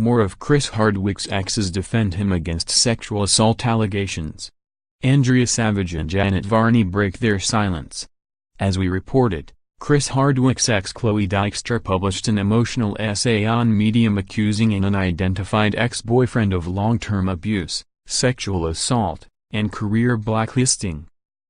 More of Chris Hardwick's exes defend him against sexual assault allegations. Andrea Savage and Janet Varney break their silence. As we reported, Chris Hardwick's ex Chloe Dykstra published an emotional essay on Medium accusing an unidentified ex-boyfriend of long-term abuse, sexual assault, and career blacklisting.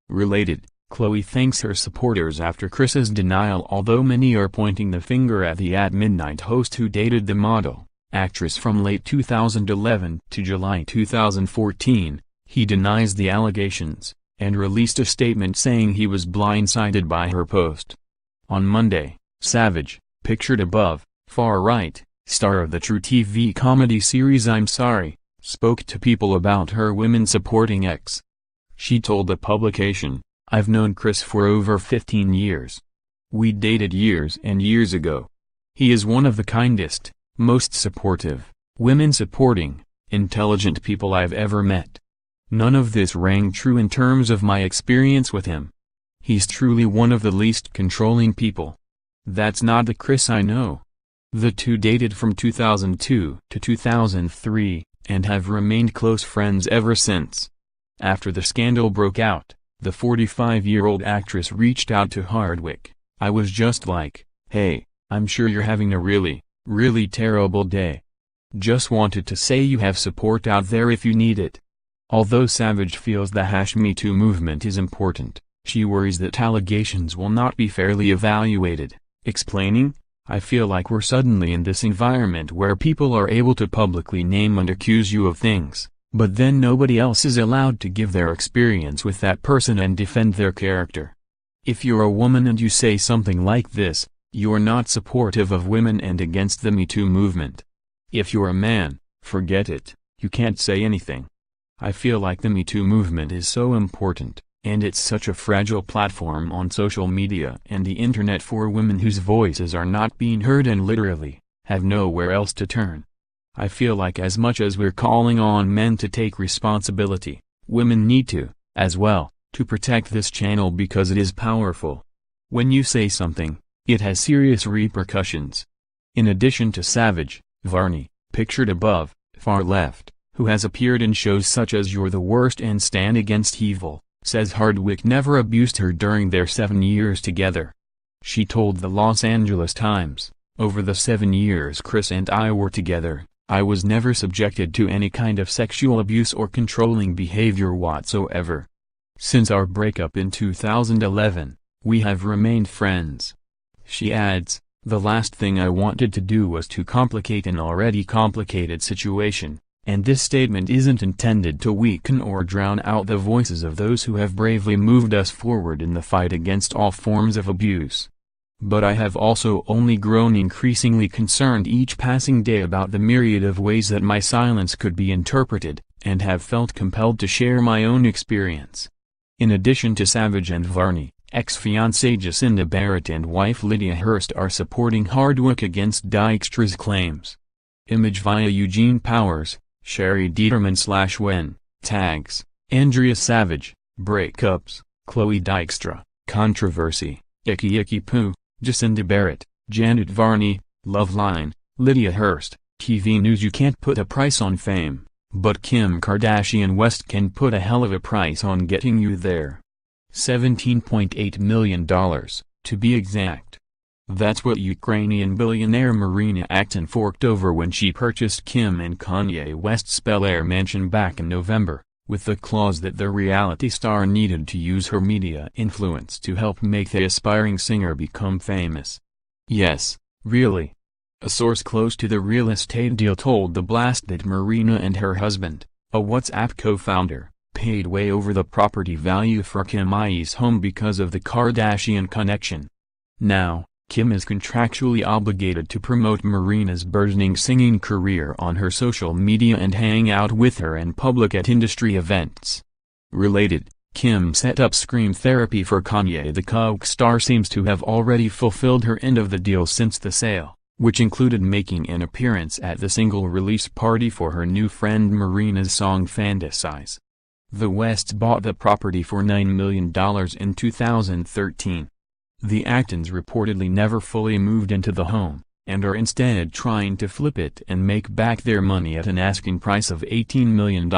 Related, Chloe thanks her supporters after Chris's denial. Although many are pointing the finger at the At Midnight host who dated the model, actress from late 2011 to July 2014, he denies the allegations, and released a statement saying he was blindsided by her post. On Monday, Savage, pictured above, far right, star of the True TV comedy series I'm Sorry, spoke to People about her women-supporting ex. She told the publication, "I've known Chris for over 15 years. We dated years and years ago. He is one of the kindest, most supportive, women-supporting, intelligent people I've ever met. None of this rang true in terms of my experience with him. He's truly one of the least controlling people. That's not the Chris I know." The two dated from 2002 to 2003, and have remained close friends ever since. After the scandal broke out, the 45-year-old actress reached out to Hardwick. "I was just like, hey, I'm sure you're having a really, really terrible day. Just wanted to say you have support out there if you need it." Although Savage feels the #MeToo movement is important, she worries that allegations will not be fairly evaluated, explaining, "I feel like we're suddenly in this environment where people are able to publicly name and accuse you of things, but then nobody else is allowed to give their experience with that person and defend their character. If you're a woman and you say something like this, you're not supportive of women and against the MeToo movement. If you're a man, forget it, you can't say anything. I feel like the MeToo movement is so important, and it's such a fragile platform on social media and the internet for women whose voices are not being heard and literally have nowhere else to turn. I feel like as much as we're calling on men to take responsibility, women need to, as well, to protect this channel because it is powerful. When you say something, it has serious repercussions." In addition to Savage, Varney, pictured above, far left, who has appeared in shows such as You're the Worst and Stand Against Evil, says Hardwick never abused her during their 7 years together. She told the Los Angeles Times, "Over the 7 years Chris and I were together, I was never subjected to any kind of sexual abuse or controlling behavior whatsoever. Since our breakup in 2011, we have remained friends." She adds, "The last thing I wanted to do was to complicate an already complicated situation, and this statement isn't intended to weaken or drown out the voices of those who have bravely moved us forward in the fight against all forms of abuse. But I have also only grown increasingly concerned each passing day about the myriad of ways that my silence could be interpreted, and have felt compelled to share my own experience." In addition to Savage and Varney, ex-fiancée Jacinda Barrett and wife Lydia Hurst are supporting Hardwick against Dykstra's claims. Image via Eugene Powers, Sherry Dieterman/Wen, tags, Andrea Savage, breakups, Chloe Dykstra, controversy, Icky Icky Poo, Jacinda Barrett, Janet Varney, Loveline, Lydia Hurst, TV news. You can't put a price on fame, but Kim Kardashian West can put a hell of a price on getting you there. $17.8 million, to be exact. That's what Ukrainian billionaire Marina Akhtin forked over when she purchased Kim and Kanye West's Bel Air mansion back in November, with the clause that the reality star needed to use her media influence to help make the aspiring singer become famous. Yes, really. A source close to the real estate deal told The Blast that Marina and her husband, a WhatsApp co-founder, paid way over the property value for Kim's home because of the Kardashian connection. Now, Kim is contractually obligated to promote Marina's burgeoning singing career on her social media and hang out with her in public at industry events. Related, Kim set up Scream therapy for Kanye. The Coke star seems to have already fulfilled her end of the deal since the sale, which included making an appearance at the single release party for her new friend Marina's song Fantasize. The Wests bought the property for $9 million in 2013. The Akhtins reportedly never fully moved into the home, and are instead trying to flip it and make back their money at an asking price of $18 million.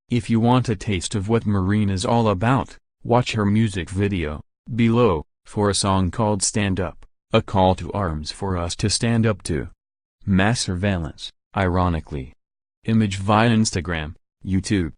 If you want a taste of what Marina's all about, watch her music video, below, for a song called Stand Up, a call to arms for us to stand up to mass surveillance, ironically. Image via Instagram, YouTube.